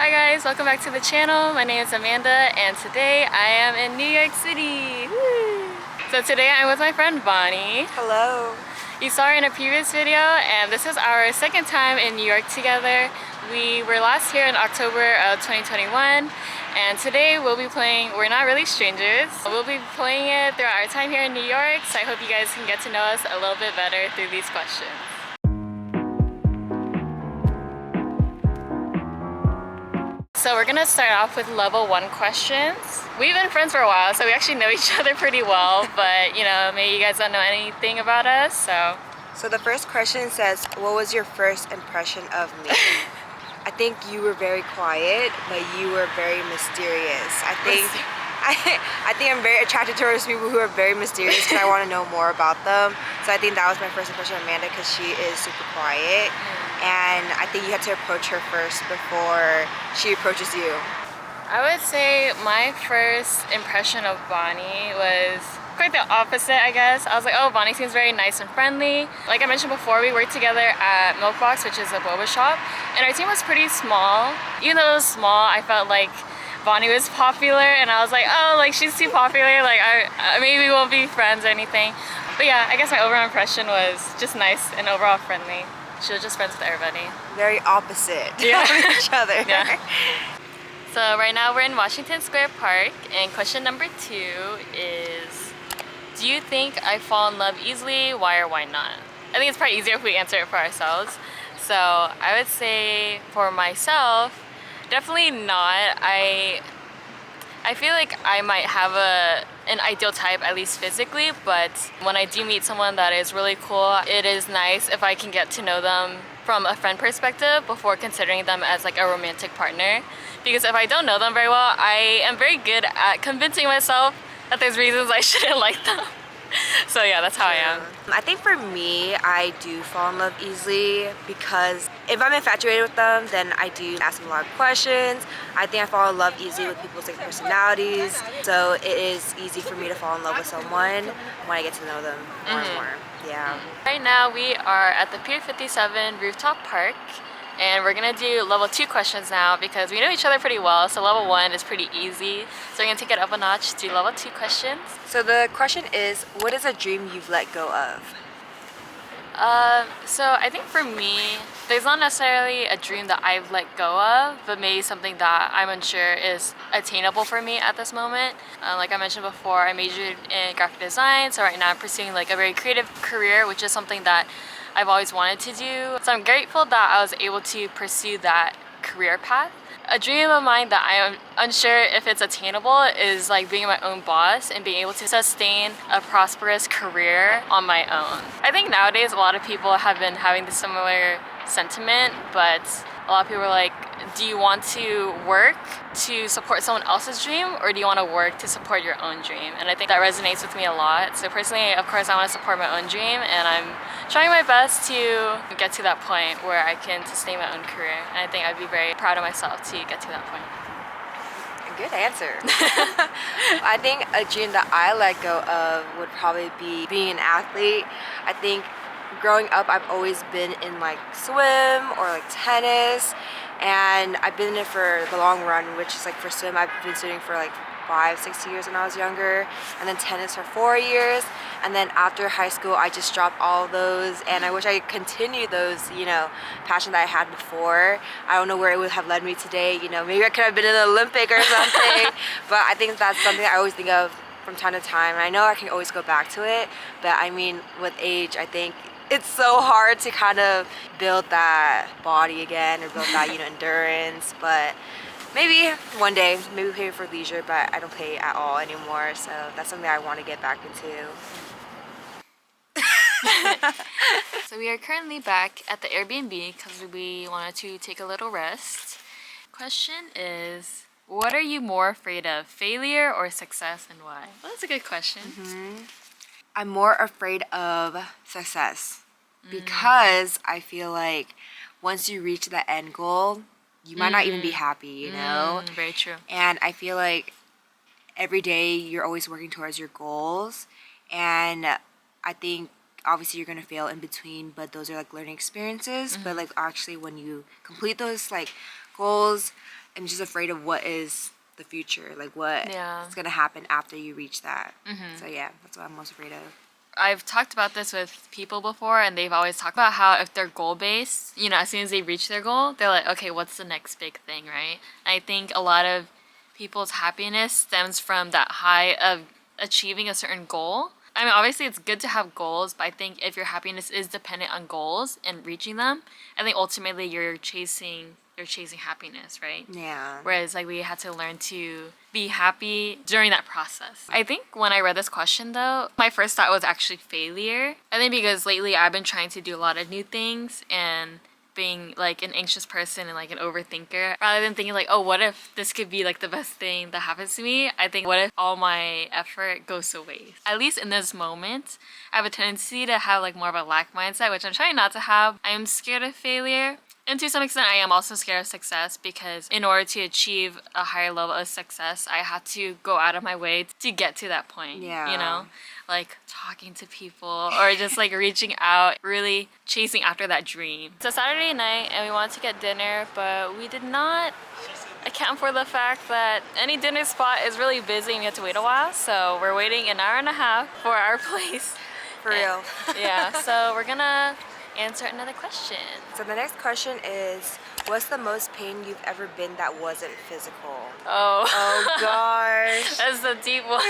Hi guys, welcome back to the channel. My name is Amanda and today I am in New York City. Woo! So today I'm with my friend Bonnie. Hello. You saw her in a previous video and this is our second time in New York together. We were last here in October of 2021 and today we'll be playing We're Not Really Strangers. We'll be playing it throughout our time here in New York, so I hope you guys can get to know us a little bit better through these questions. So we're gonna start off with level 1 questions. We've been friends for a while, so we actually know each other pretty well, but you know, maybe you guys don't know anything about us, so. So the first question says, what was your first impression of me? I think you were very quiet, but you were very mysterious. I think I'm very attracted towards people who are very mysterious because I want to know more about them. So I think that was my first impression of Amanda because she is super quiet. And I think you have to approach her first before she approaches you. I would say my first impression of Bonnie was quite the opposite, I guess. I was like, oh, Bonnie seems very nice and friendly. Like I mentioned before, we worked together at Milkbox, which is a boba shop, and our team was pretty small. Even though it was small, I felt like Bonnie was popular, and I was like, oh, like she's too popular, like I maybe we won't be friends or anything. But yeah, I guess my overall impression was just nice and overall friendly. She was just friends with everybody. Very opposite of each other. Yeah. So right now we're in Washington Square Park, and question number 2 is, do you think I fall in love easily? Why or why not? I think it's probably easier if we answer it for ourselves. So I would say for myself, definitely not. I feel like I might have an ideal type, at least physically, but when I do meet someone that is really cool, it is nice if I can get to know them from a friend perspective before considering them as like a romantic partner. Because if I don't know them very well, I am very good at convincing myself that there's reasons I shouldn't like them. So yeah, that's how I am. I think for me, I do fall in love easily because if I'm infatuated with them, then I do ask them a lot of questions. I think I fall in love easily with people's like personalities, so it is easy for me to fall in love with someone when I get to know them more and more. Yeah. Right now we are at the Pier 57 rooftop park, and we're gonna do level 2 questions now because we know each other pretty well, so level 1 is pretty easy. So we're gonna take it up a notch to level 2 questions. So the question is, what is a dream you've let go of? So I think for me, there's not necessarily a dream that I've let go of, but maybe something that I'm unsure is attainable for me at this moment. Like I mentioned before, I majored in graphic design, so right now I'm pursuing like a very creative career, which is something that I've always wanted to do. So I'm grateful that I was able to pursue that career path. A dream of mine that I am unsure if it's attainable is like being my own boss and being able to sustain a prosperous career on my own. I think nowadays a lot of people have been having the similar sentiment, but a lot of people are like, do you want to work to support someone else's dream, or do you want to work to support your own dream? And I think that resonates with me a lot. So personally, of course, I want to support my own dream, and I'm trying my best to get to that point where I can sustain my own career. And I think I'd be very proud of myself to get to that point. Good answer. I think a dream that I let go of would probably be being an athlete. I think growing up, I've always been in like swim or like tennis, and I've been in it for the long run, which is like for swim, I've been swimming for like 5-6 years when I was younger, and then tennis for 4 years, and then after high school I just dropped all of those, and I wish I could continue those, you know, passion that I had before. I don't know where it would have led me today, you know, maybe I could have been in the Olympic or something, but I think that's something I always think of from time to time. I know I can always go back to it, but I mean, with age, I think it's so hard to kind of build that body again or build that, you know, endurance. But maybe one day, maybe play for leisure, but I don't play at all anymore. So that's something I want to get back into. So we are currently back at the Airbnb because we wanted to take a little rest. Question is, what are you more afraid of, failure or success, and why? Well, that's a good question. I'm more afraid of success because I feel like once you reach the end goal, you might not even be happy, you know? Very true. And I feel like every day you're always working towards your goals, and I think obviously you're gonna fail in between, but those are like learning experiences. But like actually when you complete those like goals, I'm just afraid of what is the future, like what Yeah. is gonna happen after you reach that. So yeah, that's what I'm most afraid of. I've talked about this with people before, and they've always talked about how if they're goal based, you know, as soon as they reach their goal, they're like, okay, what's the next big thing, right? I think a lot of people's happiness stems from that high of achieving a certain goal. I mean, obviously, it's good to have goals, but I think if your happiness is dependent on goals and reaching them, I think ultimately you're chasing happiness, right? Yeah. Whereas like we had to learn to be happy during that process. I think when I read this question though, my first thought was actually failure. I think because lately I've been trying to do a lot of new things and being like an anxious person and like an overthinker, rather than thinking like, oh, what if this could be like the best thing that happens to me, I think what if all my effort goes to waste. At least in this moment, I have a tendency to have like more of a lack mindset, which I'm trying not to have. I'm scared of failure. And to some extent, I am also scared of success, because in order to achieve a higher level of success, I had to go out of my way to get to that point. Yeah. You know? Like talking to people or just like reaching out, really chasing after that dream. It's a Saturday night and we wanted to get dinner, but we did not account for the fact that any dinner spot is really busy and we have to wait a while. So we're waiting an hour and a half for our place. For real. Yeah, so we're gonna answer another question. So the next question is, what's the most pain you've ever been that wasn't physical? Oh. Oh gosh. That's a deep one.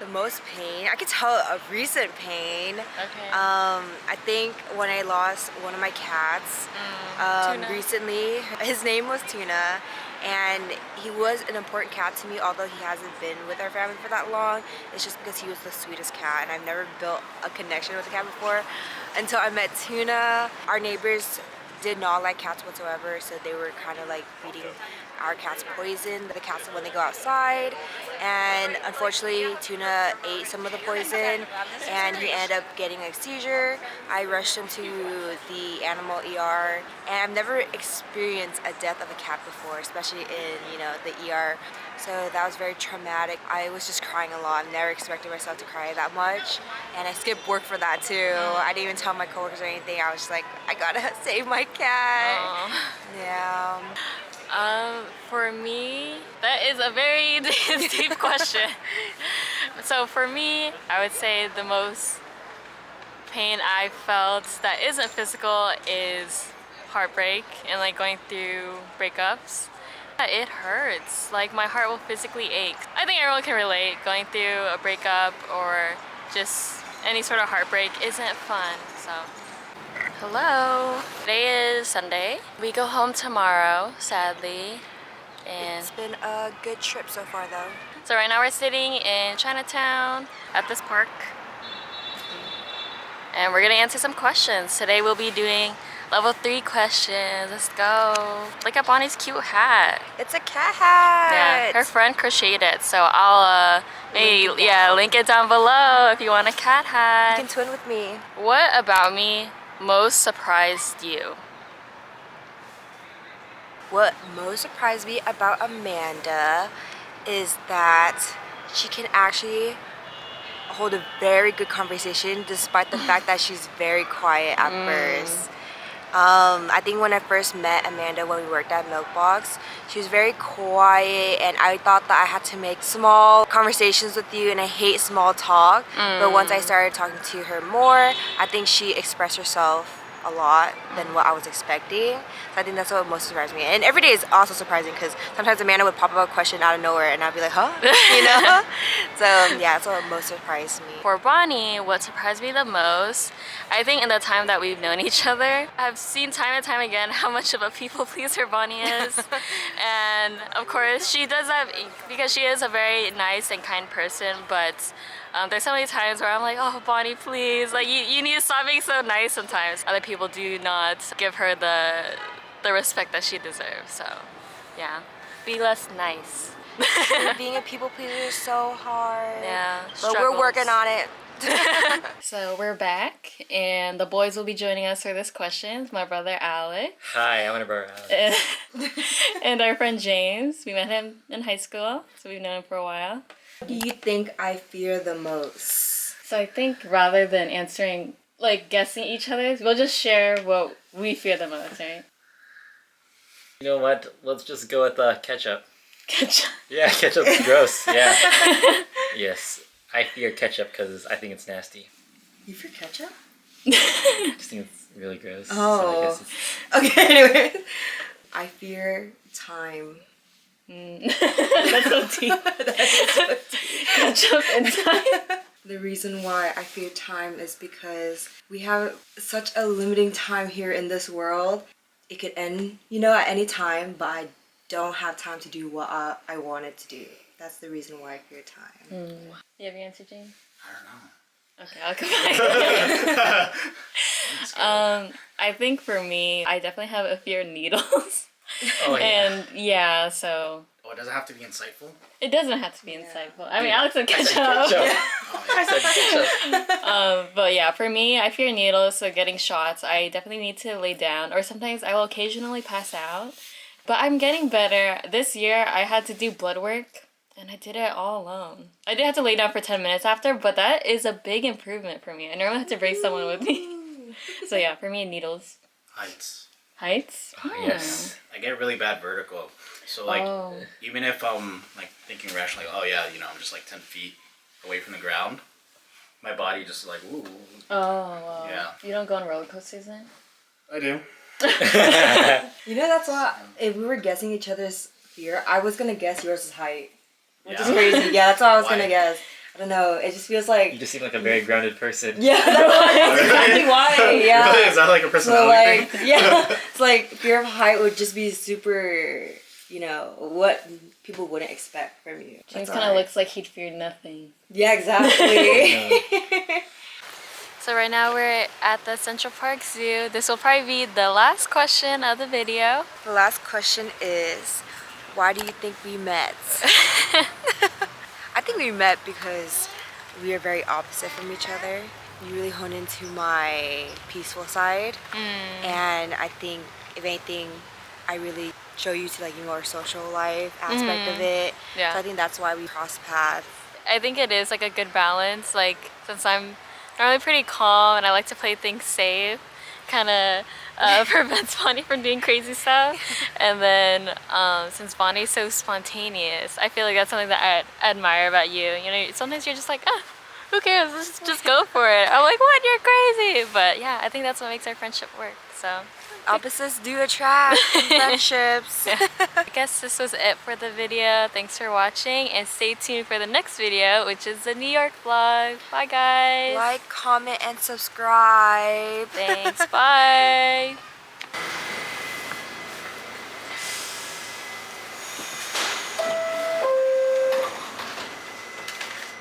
The most pain, I could tell a recent pain. Okay. I think when I lost one of my cats Tuna. recently. His name was Tuna, and he was an important cat to me, although he hasn't been with our family for that long. It's just because he was the sweetest cat, and I've never built a connection with a cat before until I met Tuna. Our neighbors did not like cats whatsoever, so they were kind of like feeding our cats poison, the cats when they go outside, and unfortunately Tuna ate some of the poison and he ended up getting a seizure. I rushed him to the animal ER, and I've never experienced a death of a cat before, especially in, you know, the ER. So that was very traumatic. I was just crying a lot. I've never expected myself to cry that much, and I skipped work for that too. I didn't even tell my coworkers or anything. I was just like, I gotta save my cat. Aww. Yeah. For me, that is a very deep question. So for me, I would say the most pain I felt that isn't physical is heartbreak and like going through breakups. It hurts. Like my heart will physically ache. I think everyone can relate. Going through a breakup or just any sort of heartbreak isn't fun. So hello. Today is Sunday. We go home tomorrow, sadly. And It's been a good trip so far though. so right now we're sitting in Chinatown at this park. And we're gonna answer some questions. Today we'll be doing level 3 questions. Let's go. Look at Bonnie's cute hat. It's a cat hat. Yeah, her friend crocheted it. So I'll link it down below if you want a cat hat. You can twin with me. What about me most surprised you? What most surprised me about Amanda is that she can actually hold a very good conversation despite the fact that she's very quiet at first. I think when I first met Amanda when we worked at Milkbox, she was very quiet, and I thought that I had to make small conversations with you, and I hate small talk. But once I started talking to her more, I think she expressed herself a lot than what I was expecting. So I think that's what most surprised me. And every day is also surprising because sometimes Amanda would pop up a question out of nowhere and I'd be like, huh? You know? So yeah, that's what most surprised me. For Bonnie, what surprised me the most, I think in the time that we've known each other, I've seen time and time again how much of a people pleaser Bonnie is. And of course, she does that because she is a very nice and kind person, but there's so many times where I'm like, oh, Bonnie, please, like you need to stop being so nice sometimes. Other people do not give her the respect that she deserves, so yeah. Be less nice. Being a people pleaser is so hard. Yeah, but we're working on it. So we're back, and the boys will be joining us for this question. My brother Alex. Hi, I'm my brother Alex. And our friend James. We met him in high school, so we've known him for a while. What do you think I fear the most? So I think rather than answering, like guessing each other's, we'll just share what we fear the most, right? You know what? Let's just go with ketchup. Ketchup. Yeah, ketchup's gross. Yeah. Yes. I fear ketchup because I think it's nasty. You for ketchup? I just think it's really gross. Oh. So I guess it's... Okay, anyway. I fear time. That's so deep. That is so deep. Ketchup and time. The reason why I fear time is because we have such a limiting time here in this world. It could end, at any time, but I don't have time to do what I wanted to do. That's the reason why I fear time. You have your answer, James? I don't know. Okay, I'll come back. I think for me, I definitely have a fear of needles. Oh, yeah. And yeah, so Oh, it doesn't have to be insightful? it doesn't have to be insightful. I mean, Dude, Alex said I said ketchup. ketchup. Oh, yeah, I said ketchup. But yeah, for me, I fear needles, so getting shots, I definitely need to lay down, or sometimes I will occasionally pass out. But I'm getting better. This year, I had to do blood work, and I did it all alone. I did have to lay down for 10 minutes after, but that is a big improvement for me. I normally have to bring someone with me. So yeah, for me, needles. Heights. Heights? Yes. I get really bad vertigo. So like, Oh. even if I'm like thinking rationally, oh yeah, I'm just like 10 feet away from the ground, my body just like, ooh. Oh, wow. Yeah. You don't go on roller coasters then? I do. That's why if we were guessing each other's fear, I was gonna guess yours is height. Which is Yeah. crazy. Yeah, that's what I was Why? gonna guess. I don't know. It just feels like You just seem like a very grounded person. yeah, that's exactly why. Yeah. Really? Is that like a So personality like thing? yeah, it's like fear of height would just be super. What people wouldn't expect from you. James That's kind of why. looks like he'd fear nothing. Yeah, exactly. So right now we're at the Central Park Zoo. This will probably be the last question of the video. The last question is, why do you think we met? I think we met because we are very opposite from each other. You really hone into my peaceful side, and I think if anything, I really show you to like your more social life aspect of it. Yeah. So I think that's why we crossed paths. I think it is like a good balance. Like since I'm normally pretty calm and I like to play things safe, kind of prevents Bonnie from doing crazy stuff. And then since Bonnie's so spontaneous, I feel like that's something that I admire about you. Sometimes you're just like, who cares? Let's just go for it. I'm like, what? You're crazy. But yeah, I think that's what makes our friendship work. So. Opposites do attract in friendships. I guess this was it for the video. Thanks for watching and stay tuned for the next video, which is the New York vlog. Bye guys. Like, comment, and subscribe. Thanks. Bye.